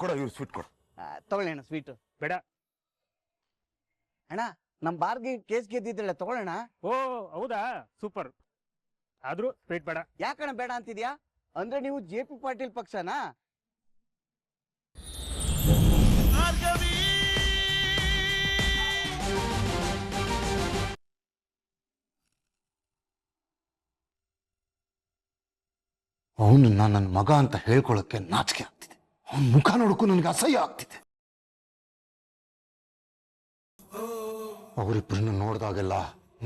ಕೊಡ ಇವ್ರು ಸ್ವೀಟ್ ಕೊಡು. ತಗೊಳ್ಳಿ ಅಣ್ಣ ಸ್ವೀಟ್. ಬೇಡ ಅಣ್ಣ ನಮ್ ಬಾರ್ಗೆ ಕೇಸ್ ಗೆದ್ದಿದ್ರಲ್ಲ ತಗೊಳ್ಳೋಣ. ಓ ಹೌದಾ ಸೂಪರ್. ಆದ್ರೂ ಸ್ವೀಟ್ ಬೇಡ. ಯಾಕಣ್ಣ ಬೇಡ ಅಂತಿದ್ಯಾ? ಅಂದ್ರೆ ನೀವು JP ಪಾಟೀಲ್ ಪಕ್ಷನಾ? ಅವನನ್ನ ನನ್ನ ಮಗ ಅಂತ ಹೇಳ್ಕೊಳಕ್ಕೆ ನಾಚಿಕೆ ಆಗ್ತಿದೆ. ಅವನ ಮುಖ ನೋಡಕ್ಕೂ ನನಗೆ ಅಸಹ್ಯ ಆಗ್ತಿದೆ. ಅವರಿಬ್ಬರನ್ನು ನೋಡಿದಾಗೆಲ್ಲ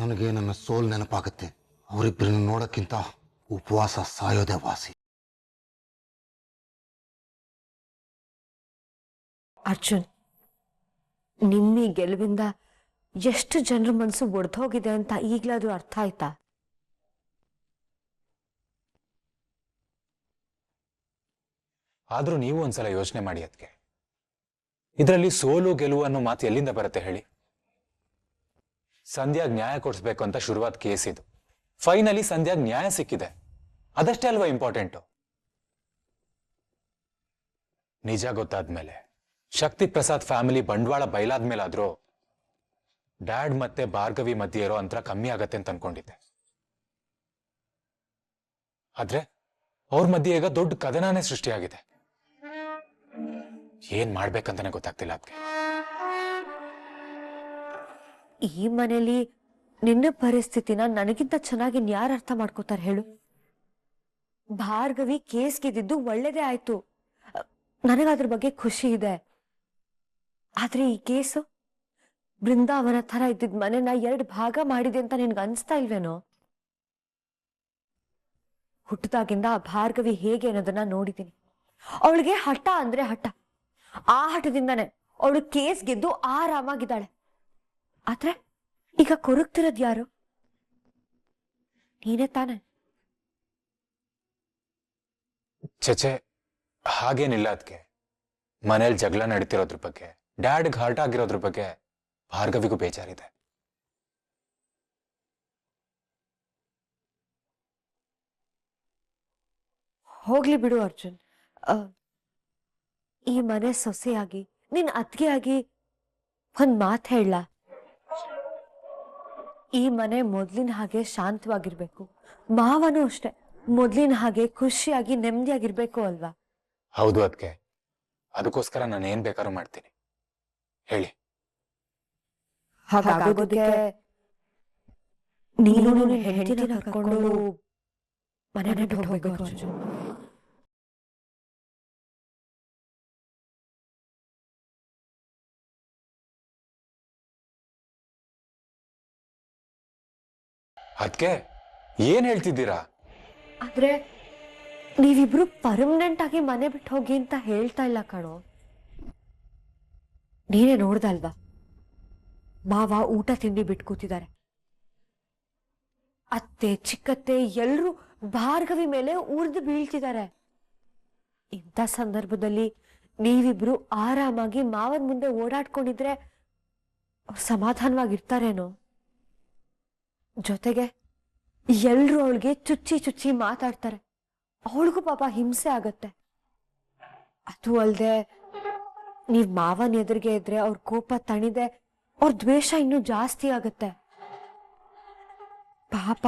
ನನಗೆ ನನ್ನ ಸೋಲ್ ನೆನಪಾಗುತ್ತೆ. ಅವರಿಬ್ಬರನ್ನು ನೋಡಕ್ಕಿಂತ ಉಪವಾಸ ಸಾಯೋದೇ ವಾಸಿ. ಅರ್ಜುನ್, ನಿಮ್ಮಿ ಗೆಲುವಿಂದ ಎಷ್ಟು ಜನರ ಮನಸ್ಸು ಒಡೆದೋಗಿದೆ ಅಂತ ಈಗ್ಲಾದ್ರೂ ಅರ್ಥ ಆಯ್ತಾ? ಆದ್ರೂ ನೀವು ಒಂದ್ಸಲ ಯೋಚನೆ ಮಾಡಿ. ಅದಕ್ಕೆ ಇದರಲ್ಲಿ ಸೋಲು ಗೆಲುವು ಅನ್ನೋ ಮಾತು ಎಲ್ಲಿಂದ ಬರುತ್ತೆ ಹೇಳಿ? ಸಂಧ್ಯಾಗ್ ನ್ಯಾಯ ಕೊಡಿಸ್ಬೇಕು ಅಂತ ಶುರುವಾದ ಕೇಸ್ ಇದು. ಫೈನಲಿ ಸಂಧ್ಯಾಗ್ ನ್ಯಾಯ ಸಿಕ್ಕಿದೆ. ಅದಷ್ಟೇ ಅಲ್ವಾ ಇಂಪಾರ್ಟೆಂಟು? ನಿಜ ಗೊತ್ತಾದ್ಮೇಲೆ, ಶಕ್ತಿ ಪ್ರಸಾದ್ ಫ್ಯಾಮಿಲಿ ಬಂಡವಾಳ ಬಯಲಾದ್ಮೇಲಾದ್ರೂ ಡ್ಯಾಡ್ ಮತ್ತೆ ಭಾರ್ಗವಿ ಮಧ್ಯೆ ಇರೋ ಅಂತರ ಕಮ್ಮಿ ಆಗತ್ತೆ ಅಂತ ಅನ್ಕೊಂಡಿದ್ದೆ. ಆದ್ರೆ ಅವ್ರ ಮಧ್ಯೆ ಈಗ ದೊಡ್ಡ ಕದನನೇ ಸೃಷ್ಟಿಯಾಗಿದೆ. ಏನ್ ಮಾಡ್ಬೇಕಂತಾನೆ ಗೊತ್ತಾಗ್ತಿಲ್ಲ ಅದಕ್ಕೆ. ಈ ಮನೇಲಿ ನಿನ್ನ ಪರಿಸ್ಥಿತಿನ ನನಗಿಂತ ಚೆನ್ನಾಗಿ ಯಾರು ಅರ್ಥ ಮಾಡ್ಕೋತಾರೆ ಹೇಳು? ಭಾರ್ಗವಿ ಕೇಸ್ ಗೆದ್ದಿದ್ದು ಒಳ್ಳೇದೇ ಆಯ್ತು, ನನಗದ್ರ ಬಗ್ಗೆ ಖುಷಿ ಇದೆ. ಆದ್ರೆ ಈ ಕೇಸು ಬೃಂದಾವನ ತರ ಇದ್ದಿದ್ ಮನೆನ 2 ಭಾಗ ಮಾಡಿದೆ ಅಂತ ನಿನ್ಗೆ ಅನ್ಸ್ತಾ ಇಲ್ವೇನೋ? ಹುಟ್ಟದಾಗಿಂದ ಭಾರ್ಗವಿ ಹೇಗೆ ಅನ್ನೋದನ್ನ ನೋಡಿದ್ದೀನಿ. ಅವಳಿಗೆ ಹಠ ಅಂದ್ರೆ ಹಠ. ಆ ಹಠದಿಂದಾನೆ ಅವಳು ಕೇಸ್ ಗೆದ್ದು ಆರಾಮಾಗಿದ್ದಾಳೆ. ಆದ್ರೆ ಈಗ ಕೊರಗ್ತಿರೋದ್ ಯಾರು? ನೀನೇ ತಾನೆ? ಚಚೆ, ಹಾಗೇನಿಲ್ಲ. ಅದಕ್ಕೆ ಮನೇಲಿ ಜಗಳ ನಡೀತಿರೋದ್ರ ಬಗ್ಗೆ, ಡ್ಯಾಡ್ಗೆ ಹರ್ಟ್ ಆಗಿರೋದ್ರ ಬಗ್ಗೆ ಭಾರ್ಗವಿಗೂ ಬೇಜಾರಿದೆ. ಹೋಗ್ಲಿ ಬಿಡು ಅರ್ಜುನ್. ಈ ಮನೆ ಸೊಸೆಯಾಗಿ, ನಿನ್ ಅತ್ತಿಗೆ ಆಗಿ ಒಂದ್ ಮಾತು ಹೇಳ. ಈ ಮನೆ ಮೊದ್ಲಿನ ಹಾಗೆ ಶಾಂತವಾಗಿರ್ಬೇಕು, ಮಾವನೂ ಅಷ್ಟೆ ಮೊದ್ಲಿನ ಹಾಗೆ ಖುಷಿಯಾಗಿ ನೆಮ್ಮದಿಯಾಗಿರ್ಬೇಕು ಅಲ್ವಾ? ಹೌದು ಅದಕ್ಕೆ. ಅದಕ್ಕೋಸ್ಕರ ನಾನು ಏನ್ ಬೇಕಾದ್ರೂ ಮಾಡ್ತೀನಿ. ಹೇಳಿ. ಹಾಗಾಗೋದಕ್ಕೆ ನೀನು ನಿನ್ನ ಹೆಂಡತಿನ ಕರ್ಕೊಂಡು ಮನೆ ಬಿಟ್ಟು ಹೋಗ್ಬೇಕು ಅರ್ಜುನ್. ಅದಕ್ಕೆ ಏನ್ ಹೇಳ್ತಿದ್ದೀರಾ? ಆದ್ರೆ ನೀವಿಬ್ರು ಪರ್ಮನೆಂಟ್ ಆಗಿ ಮನೆ ಬಿಟ್ಟು ಹೋಗಿ ಅಂತ ಹೇಳ್ತಾ ಇಲ್ಲ ಕಣೋ. ನೀನೇ ನೋಡ್ದಲ್ವಾ, ಮಾವ ಊಟ ತಿಂಡಿ ಬಿಟ್ಟು ಕೂತಿದ್ದಾರೆ. ಅತ್ತೆ ಚಿಕ್ಕತ್ತೆ ಎಲ್ರು ಭಾರ್ಗವಿ ಮೇಲೆ ಉರ್ದು ಬೀಳ್ತಿದ್ದಾರೆ. ಇಂಥ ಸಂದರ್ಭದಲ್ಲಿ ನೀವಿಬ್ರು ಆರಾಮಾಗಿ ಮಾವನ್ ಮುಂದೆ ಓಡಾಡ್ಕೊಂಡಿದ್ರೆ ಅವ್ರು ಸಮಾಧಾನವಾಗಿರ್ತಾರೇನೋ? ಜೊತೆಗೆ ಎಲ್ರು ಅವಳಿಗೆ ಚುಚ್ಚಿ ಚುಚ್ಚಿ ಮಾತಾಡ್ತಾರೆ. ಅವಳಿಗೂ ಪಾಪ ಹಿಂಸೆ ಆಗತ್ತೆ. ಅದು ಅಲ್ದೆ ನೀವ್ ಮಾವನ್ ಎದುರಿಗೆ ಇದ್ರೆ ಅವ್ರ ಕೋಪ ತಣಿದೆ ಅವ್ರ ದ್ವೇಷ ಇನ್ನೂ ಜಾಸ್ತಿ ಆಗತ್ತೆ. ಪಾಪ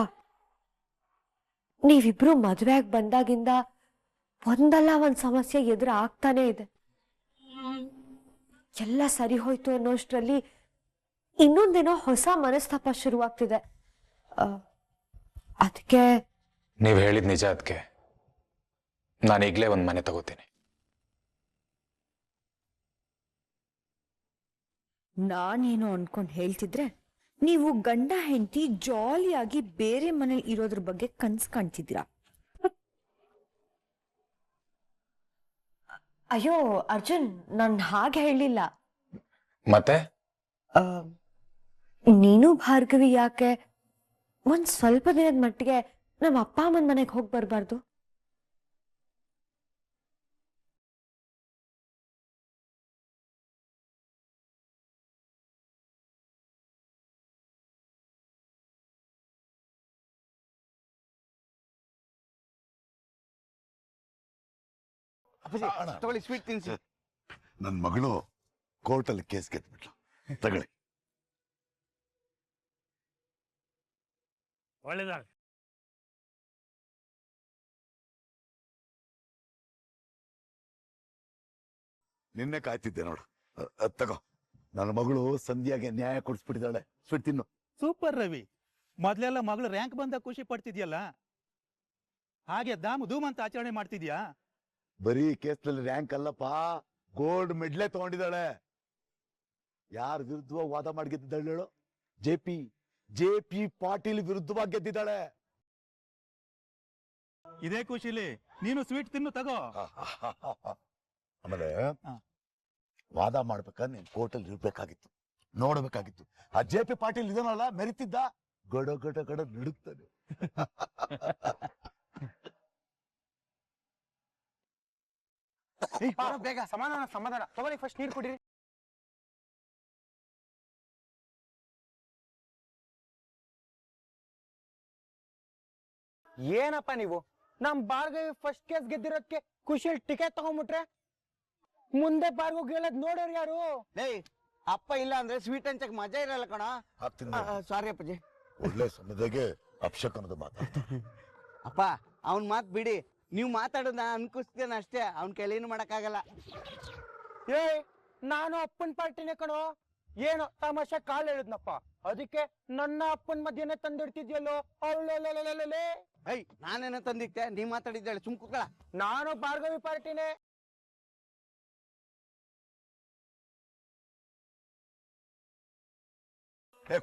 ನೀವಿಬ್ರು ಮದ್ವೆ ಆಗಿ ಬಂದಾಗಿಂದ ಒಂದಲ್ಲ ಒಂದ್ ಸಮಸ್ಯೆ ಎದುರು ಆಗ್ತಾನೆ ಇದೆ. ಎಲ್ಲ ಸರಿ ಹೋಯ್ತು ಅನ್ನೋಷ್ಟ್ರಲ್ಲಿ ಇನ್ನೊಂದೇನೋ ಹೊಸ ಮನಸ್ತಾಪ ಶುರುವಾಗ್ತಿದೆ. ಅದಕ್ಕೆ ನೀವ್ ಹೇಳಿದ್ ನಿಜ. ಅದಕ್ಕೆ ನಾನು ಈಗ್ಲೇ ಒಂದ್ ಮನೆ ತಗೋತೀನಿ. ನಾನೇನು ಅನ್ಕೊಂಡ್ ಹೇಳ್ತಿದ್ರೆ ನೀವು ಗಂಡ ಹೆಂಡತಿ ಜಾಲಿಯಾಗಿ ಬೇರೆ ಮನೇಲಿ ಇರೋದ್ರ ಬಗ್ಗೆ ಕನ್ಸ್ ಕಾಣ್ತಿದ್ದೀರಾ. ಅಯ್ಯೋ ಅರ್ಜುನ್, ನಾನ್ ಹಾಗೆ ಹೇಳಿಲ್ಲ. ಮತ್ತೆ ನೀನು ಭಾರ್ಗವಿ ಯಾಕೆ ಒಂದ್ ಸ್ವಲ್ಪ ದಿನದ ಮಟ್ಟಿಗೆ ನಮ್ಮ ಅಪ್ಪ ಅಮ್ಮನ ಮನೆಗೆ ಹೋಗಿ ಬರ್ಬಾರ್ದು? ಅಪ್ಪಾಜಿ ತಗೊಳ್ಳಿ ಸ್ವೀಟ್ ತಿನ್ಸಿ. ನನ್ನ ಮಗಳು ಕೋರ್ಟಲ್ಲಿ ಕೇಸ್ ಗೆದ್ಬಿಟ್ಲು. ತಗೊಳ್ಳಿ. ಒಳ್ಳೇದಾಗ. ನಿನ್ನೆ ಕಾಯ್ತಿದ್ದೆ ನೋಡು. ತಗೋ, ನನ್ನ ಮಗಳು ಸಂಧ್ಯಾಗೆ ನ್ಯಾಯ ಕೊಡಿಸ್ಬಿಟ್ಟಿದ್ದಾಳೆ. ಸ್ವೀಟ್ ತಿನ್ನು. ಸೂಪರ್ ರವಿ, ಮೊದ್ಲೆಲ್ಲ ಮಗಳು ರ್ಯಾಂಕ್ ಬಂದ ಖುಷಿ ಪಡ್ತಿದ್ಯಲ್ಲ, ಹಾಗೆ ಧೂಮ್ ಅಂತ ಆಚರಣೆ ಮಾಡ್ತಿದ್ಯಾ? ಬರೀ ಕೇಸ್ನಲ್ಲಿ ರ್ಯಾಂಕ್ ಅಲ್ಲಪ್ಪ, ಗೋಲ್ಡ್ ಮೆಡ್ಲೆ ತಗೊಂಡಿದ್ದಾಳೆ. ಯಾರ ವಿರುದ್ಧವಾಗಿ ವಾದ ಮಾಡಿ ಗೆದ್ದಿದ್ದಾಳೆ ಹೇಳು? ಜೆ ಪಿ ಪಾಟೀಲ್ ವಿರುದ್ಧವಾಗಿ ಗೆದ್ದಿದ್ದಾಳೆ. ಇದೇ ಖುಷಿಲಿ ನೀನು ಸ್ವೀಟ್ ತಿನ್ನು, ತಗೋ. ಆಮೇಲೆ ವಾದ ಮಾಡ್ಬೇಕಾದ್ರೆ ನೀನ್ ಕೋರ್ಟಲ್ಲಿ ಇರ್ಬೇಕಾಗಿತ್ತು, ನೋಡ್ಬೇಕಾಗಿತ್ತು. ಆ ಜೆ.ಪಿ. ಪಾಟೀಲ್ ಇದನ್ನಲ್ಲ ಮೆರಿತಿದ್ದ, ಗಡ ಗಡ ಗಡ ನಡುಕ್ತಾನೆ. ಬೇಗ ಸಮಾಧಾನ ತಗೊಳ್ಳಿ, ಫಸ್ಟ್ ನೀರು ಕುಡಿರಿ. ಏನಪ್ಪ ನೀವು ನಮ್ ಭಾರ್ಗವಿ ಫಸ್ಟ್ ಕೇಸ್ ಗೆದ್ದಿರೋದಕ್ಕೆ ಖುಷಿಯಲ್ಲಿ ಟಿಕೆಟ್ ತಗೊಂಡ್ಬಿಟ್ರೆ ಮುಂದೆ ಭಾರ್ಗವ್ ಗೆಲ್ಲದ್ ನೋಡೋರು ಯಾರು? ಏಯ್, ಅಪ್ಪ ಇಲ್ಲ ಅಂದ್ರೆ ಸ್ವೀಟ್ ಹಂಚಕ್ ಮಜಾ ಇರಲ್ಲ ಕಣ. ಸಾರಿ ಅಪ್ಪಾಜಿ. ಒಳ್ಳೆ ಸಮಯದಾಗೆ ಅಪ್ಶಕನದ ಮಾತಾಡ್ತಾರೆ. ಅಪ್ಪ ಅವನ್ ಮಾತ್ ಬಿಡಿ, ನೀವ್ ಮಾತಾಡೋದ್ ನಾ ಅನ್ಕಿಸ್ತೇನೆ ಅಷ್ಟೇ. ಅವ್ನ ಕೈಲೇನು ಮಾಡಕ್ಕಾಗಲ್ಲ. ಏ, ನಾನು ಅಪ್ಪನ್ ಪಾರ್ಟಿನೇ ಕಣೋ. ಏನೋ ತಮಾಷೆ ಕಾಲ್ ಹೇಳಿದ್ನಪ್ಪ, ಅದಕ್ಕೆ ನನ್ನ ಅಪ್ಪನ್ ಮಧ್ಯೆನೆ ತಂದಿಡ್ತಿದ್ಯಲ್ಲೋ. ಐ, ನಾನೇನ ತಂದಿದ್ದೆ, ನೀವ್ ಮಾತಾಡಿದ್ದಾಳೆ, ಸುಮ್ ಕೂತ್ಕೊಳ್ಳ. ನಾನು ಭಾರ್ಗವಿ ಪಾರ್ಟಿನೇ.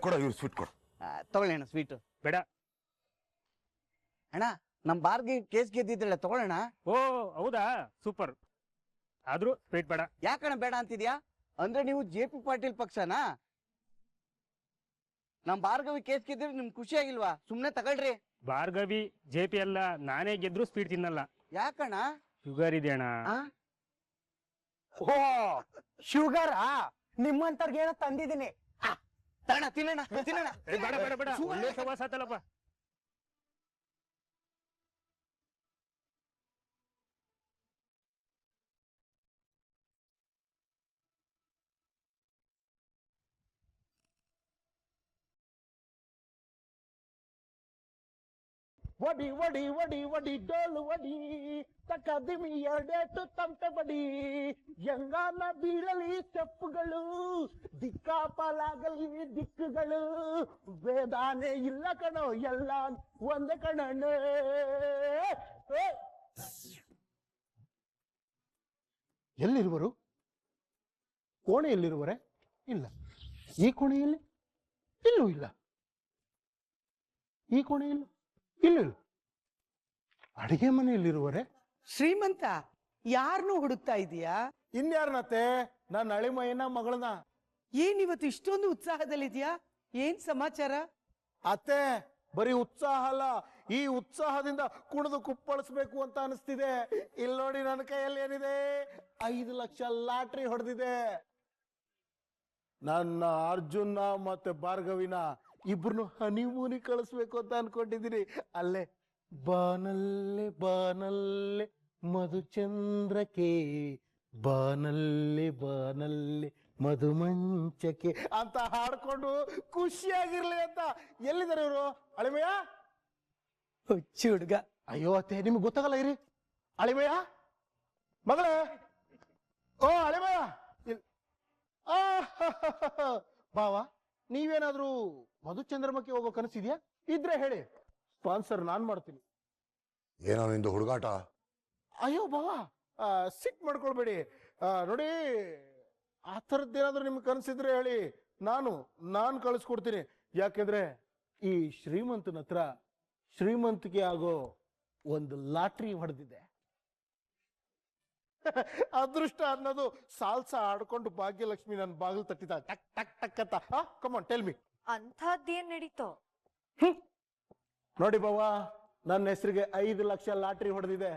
ಕೊಡ, ಇವ್ರು ಸ್ವೀಟ್ ಕೊಡು. ತಗೊಳ್ಳಿ ಅಣ್ಣ ಸ್ವೀಟ್. ಬೇಡ. ಅಣ್ಣ, ನಮ್ ಭಾರ್ಗವಿ ಕೇಸ್ ಗೆದ್ದಿದ್ದಾಳೆ, ತಗೊಳ್ಳೋಣ. ಓ ಹೌದಾ, ಸೂಪರ್. ಆದ್ರೂ ಸ್ವೀಟ್ ಬೇಡ. ಯಾಕಣ್ಣ ಬೇಡ ಅಂತಿದ್ಯಾ? ಅಂದ್ರೆ ನೀವು ಜೆ.ಪಿ. ಪಾಟೀಲ್ ಪಕ್ಷನಾ? ನಮ್ ಭಾರ್ಗವಿ ಕೇಸ್ ಗೆದ್ದಿದ್ರೆ ನಿಮ್ಗೆ ಖುಷಿ ಆಗಿಲ್ವಾ? ಸುಮ್ನೆ ತಗೊಳ್ರಿ. ಭಾರ್ಗವಿ ಜೆ.ಪಿ. ಅಲ್ಲ, ನಾನೇ ಗೆದ್ರು ಸ್ವೀಟ್ ತಿನ್ನಲ್ಲ. ಯಾಕಣ್ಣ? ಶುಗರ್ ಇದೆ ಅಣ್ಣ. ಓ, ಶುಗರಾ? ನಿಮ್ಮಂತರ್ಗೆ ಏನೋ ತಂದಿದ್ದೀನಿ. ತಿನ್ನೋಣ. ಬೇಡ ಬೇಡ ಬೇಡ, ಒಳ್ಳೆ ಸವಾಸ ಆತಲ್ಲಪ್ಪ. ವಡಿ ವಡಿ ವಡಿ ವಡಿ ಡೋಲು ವಡಿ, ತಕದಿಮಿ ಎರಡೇಟು ತಮಟೆ ಬಡಿ. ಯಂಗಾನ ಬೀಳಲಿ ಸ್ಟೆಪ್ಪುಗಳು, ದಿಕ್ಕಾಪಾಲಾಗಲಿ ದಿಕ್ಕುಗಳು. ವೇದಾನೆ ಇಲ್ಲ ಕಣೋ, ಎಲ್ಲ ಒಂದೇ ಕಣಣ್ಣೆ. ಎಲ್ಲಿರುವರು? ಕೋಣೆಯಲ್ಲಿರುವರೆ? ಇಲ್ಲ. ಈ ಕೋಣೆಯಲ್ಲಿ? ಇಲ್ಲೂ ಇಲ್ಲ. ಈ ಕೋಣೆಯಲ್ಲಿ? ಇಲ್ಲ. ಅಡಿಗೆ ಮನೆಯಲ್ಲಿರುವರೆ? ಶ್ರೀಮಂತ, ಯಾರನ್ನೂ ಹುಡುಕ್ತಾ ಇದೀಯಾ? ಇನ್ಯಾರನತ್ತೆ? ನನ್ನ ಅಳಿಮಯ್ಯನ ಮಗಳನ್ನ. ಏನಿವತ್ತು ಇಷ್ಟೊಂದು ಉತ್ಸಾಹದಲ್ಲಿದ್ಯಾ? ಏನ್ ಸಮಾಚಾರ? ಅತ್ತೆ, ಬರೀ ಉತ್ಸಾಹ ಅಲ್ಲ, ಈ ಉತ್ಸಾಹದಿಂದ ಕುಣಿದು ಕುಪ್ಪಳಿಸ್ಬೇಕು ಅಂತ ಅನಿಸ್ತಿದೆ. ಇಲ್ಲಿ ನೋಡಿ, ನನ್ನ ಕೈಯಲ್ಲಿ ಏನಿದೆ? 5 ಲಕ್ಷ ಲಾಟ್ರಿ ಹೊಡೆದಿದೆ. ನನ್ನ ಅರ್ಜುನ ಮತ್ತೆ ಭಾರ್ಗವಿನ ಇಬ್ರು ಹನಿಮೂನಿ ಕಳಿಸ್ಬೇಕು ಅಂತ ಅನ್ಕೊಂಡಿದ್ದೀನಿ. ಅಲ್ಲೇ ಬಾನಲ್ಲೆ ಬಾನಲ್ಲೆ ಮಧುಚಂದ್ರಕ್ಕೆ, ಬಾನಲ್ಲೆ ಬಾನಲ್ಲೆ ಮಧುಮಂಚಕ್ಕೆ ಅಂತ ಹಾಡ್ಕೊಂಡು ಖುಷಿಯಾಗಿರ್ಲಿ ಅಂತ. ಎಲ್ಲಿದ್ದಾರೆ ಇವರು? ಅಳಿಮಯ್ಯ? ಹುಚ್ಚು ಹುಡ್ಗ. ಅಯ್ಯೋ ಅತ್ತೆ, ನಿಮ್ಗೆ ಗೊತ್ತಾಗಲ್ಲ, ಇರಿ. ಅಳಿಮಯ್ಯ, ಮಗಳೇ. ಓ ಅಳಿಮಯ್ಯ, ಬಾವ, ನೀವೇನಾದ್ರೂ ಮಧುಚಂದ್ರಮಕ್ಕೆ ಹೋಗೋ ಕನಸಿದ್ಯಾ? ಇದ್ರೆ ಹೇಳಿ, ಸ್ಪಾನ್ಸರ್ ನಾನ್ ಮಾಡ್ತೀನಿ. ಏನೋ ನಿಂದು ಹುಡುಗಾಟ? ಅಯ್ಯೋ ಬಾವ, ಸಿಟ್ ಮಾಡ್ಕೊಳ್ಬೇಡಿ. ನೋಡಿ, ಆ ಥರದ್ದೇನಾದ್ರೂ ನಿಮ್ಗೆ ಕನಸಿದ್ರೆ ಹೇಳಿ, ನಾನು ಕಳಿಸ್ಕೊಡ್ತೀನಿ. ಯಾಕೆಂದ್ರೆ ಈ ಶ್ರೀಮಂತನ ಹತ್ರ ಶ್ರೀಮಂತಿಕೆ ಆಗೋ ಒಂದು ಲಾಟ್ರಿ ಹೊಡೆದಿದೆ. ಅದೃಷ್ಟ ಅನ್ನೋದು ಸಾಲ್ಸ ಆಡ್ಕೊಂಡು ಭಾಗ್ಯಲಕ್ಷ್ಮಿ ನನ್ನ ಬಾಗಿಲು ತಟ್ಟಿದ, ಟಕ್ ಟಕ್ ಟಕ್ ಅಂತ. ಕಮಾನ್, ಟೆಲ್ ಮಿ. ಅಂಥದ್ದೇನ್ ನಡೀತೋ? ನೋಡಿ ಬಾವ, ನನ್ನ ಹೆಸರಿಗೆ 5 ಲಕ್ಷ ಲಾಟ್ರಿ ಹೊಡೆದಿದೆ.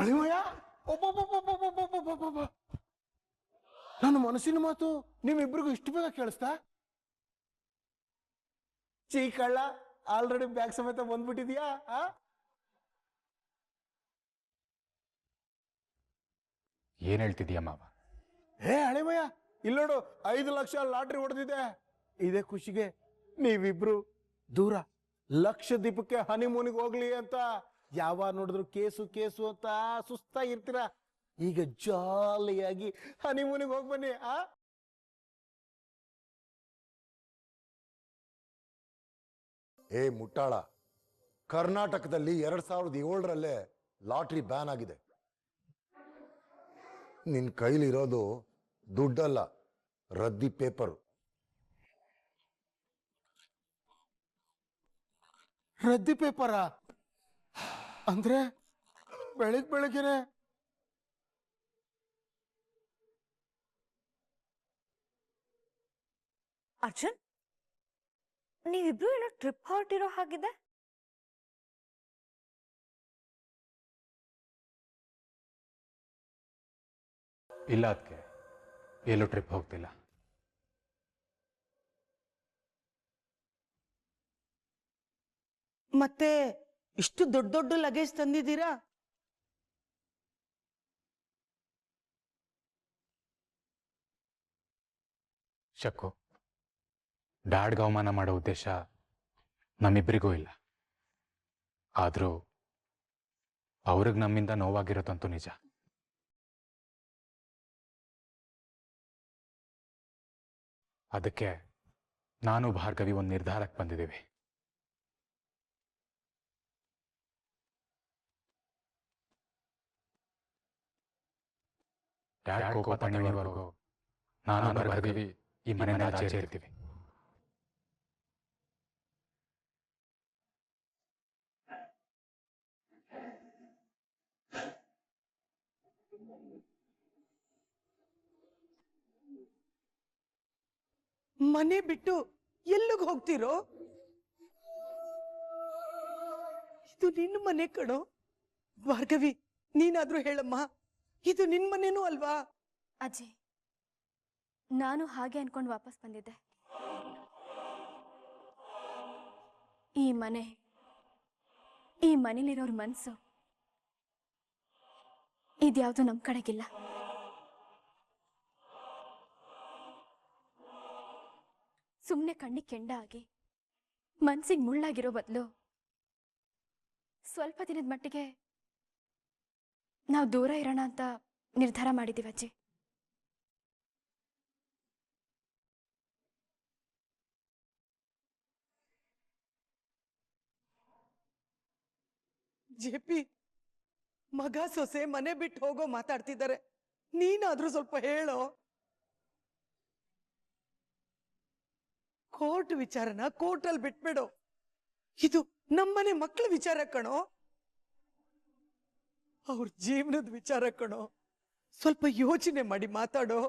ಅಳಿಮಯ್ಯ, ನನ್ನ ಮನಸ್ಸಿನ ಮಾತು ನಿಮ್ಮಿಬ್ರಿಗೂ ಇಷ್ಟು ಬೇಗ ಕೇಳಿಸ್ತಾ? ಚೀಕಳ್ಳ, ಆಲ್ರೆಡಿ ಬ್ಯಾಗ್ ಸಮೇತ ಬಂದ್ಬಿಟ್ಟಿದ್ಯಾ? ಏನ್ ಹೇಳ್ತಿದೀಯ ಮಾವ? ಹೇ ಹಳೆಮಯ್ಯ, ಇಲ್ಲೋಡು 5 ಲಕ್ಷ ಲಾಟ್ರಿ ಹೊಡೆದಿದೆ. ಇದೇ ಖುಷಿಗೆ ನೀವಿಬ್ರು ದೂರ ಲಕ್ಷದ್ವೀಪಕ್ಕೆ ಹನಿಮೂನಿಗೆ ಹೋಗ್ಲಿ ಅಂತ ಯಾವ ನೋಡಿದ್ರು ಕೇಸು ಕೇಸು ಅಂತ ಸುಸ್ತಾಗಿರ್ತೀರ. ಈಗ ಜಾಲಿಯಾಗಿ ಹನಿಮೂನಿಗೆ ಹೋಗಿ ಬನ್ನಿ. ಏ ಮುಟ್ಟಾಳ, ಕರ್ನಾಟಕದಲ್ಲಿ 2007ರಲ್ಲೇ ಲಾಟ್ರಿ ಬ್ಯಾನ್ ಆಗಿದೆ. ನಿನ್ ಕೈಲಿರೋದು ದುಡ್ಡಲ್ಲ, ರದ್ದಿ ಪೇಪರ್. ರದ್ದಿ ಪೇಪರ ಅಂದ್ರೆ ಬೆಳಗ್ಗೆನೆ ಅರ್ಜುನ್, ನೀವಿಬ್ರು ಏನೋ ಟ್ರಿಪ್ ಹೊರಟಿರೋ ಹಾಗಿದೆ. ಇಲ್ಲ, ಅದಕ್ಕೆ ಎಲ್ಲೂ ಟ್ರಿಪ್ ಹೋಗ್ತಿಲ್ಲ. ಮತ್ತೆ ಇಷ್ಟು ದೊಡ್ಡ ದೊಡ್ಡ ಲಗೇಜ್ ತಂದಿದ್ದೀರಾ? ಶಕ್ಕು, ಡ್ಯಾಡ್ಗೆ ಅವಮಾನ ಮಾಡೋ ಉದ್ದೇಶ ನಮ್ಮಿಬ್ಬರಿಗೂ ಇಲ್ಲ. ಆದರೂ ಅವ್ರಿಗೆ ನಮ್ಮಿಂದ ನೋವಾಗಿರೋದಂತೂ ನಿಜ. ಅದಕ್ಕೆ ನಾನು ಭಾರ್ಗವಿ ಒಂದು ನಿರ್ಧಾರಕ್ಕೆ ಬಂದಿದ್ದೀವಿ. ಡ್ಯಾಡ್ ಕೋಪ ತಣಿವರೆಗೂ ನಾನು ಭಾರ್ಗವಿ ಈ ಮನೆಯಿಂದ ಆಚೆ ಇರ್ತೀವಿ. ಮನೆ ಬಿಟ್ಟು ಎಲ್ಲಿಗೆ ಹೋಗ್ತಿರೋ? ಇದು ನಿನ್ನ ಮನೆ ಕಣೋ. ಭಾರ್ಗವಿ, ನೀನಾದ್ರೂ ಹೇಳಮ್ಮ, ಇದು ನಿನ್ ಮನೆನೂ ಅಲ್ವಾ? ಅಜ್ಜಿ, ನಾನು ಹಾಗೆ ಅನ್ಕೊಂಡು ವಾಪಸ್ ಬಂದಿದ್ದೆ. ಈ ಮನೇಲಿರೋರ ಮನ್ಸು ಇದ್ಯಾವುದು ನಮ್ಮ ಕಡೆಗಿಲ್ಲ. ಸುಮ್ಮನೆ ಕಣ್ಣಿಗೆ ಕೆಂಡ ಆಗಿ ಮನ್ಸಿಗೆ ಮುಳ್ಳಾಗಿರೋ ಬದಲು ಸ್ವಲ್ಪ ದಿನದ ಮಟ್ಟಿಗೆ ನಾವು ದೂರ ಇರೋಣ ಅಂತ ನಿರ್ಧಾರ ಮಾಡಿದ್ದೀವಿ ಅಜ್ಜಿ. ಜೆಪಿ, ಮಗ ಸೊಸೆ ಮನೆ ಬಿಟ್ಟು ಹೋಗೋ ಮಾತಾಡ್ತಿದ್ದಾರೆ, ನೀನಾದ್ರೂ ಸ್ವಲ್ಪ ಹೇಳೋ. ಕೋರ್ಟ್ ವಿಚಾರನ ಕೋರ್ಟಲ್ಲಿ ಬಿಟ್ಬಿಡು. ಇದು ನಮ್ಮನೆ ಮಕ್ಕಳ ವಿಚಾರ ಕಣೋ, ಅವ್ರ ಜೀವನದ ವಿಚಾರ ಕಣೋ. ಸ್ವಲ್ಪ ಯೋಚನೆ ಮಾಡಿ ಮಾತಾಡೋ.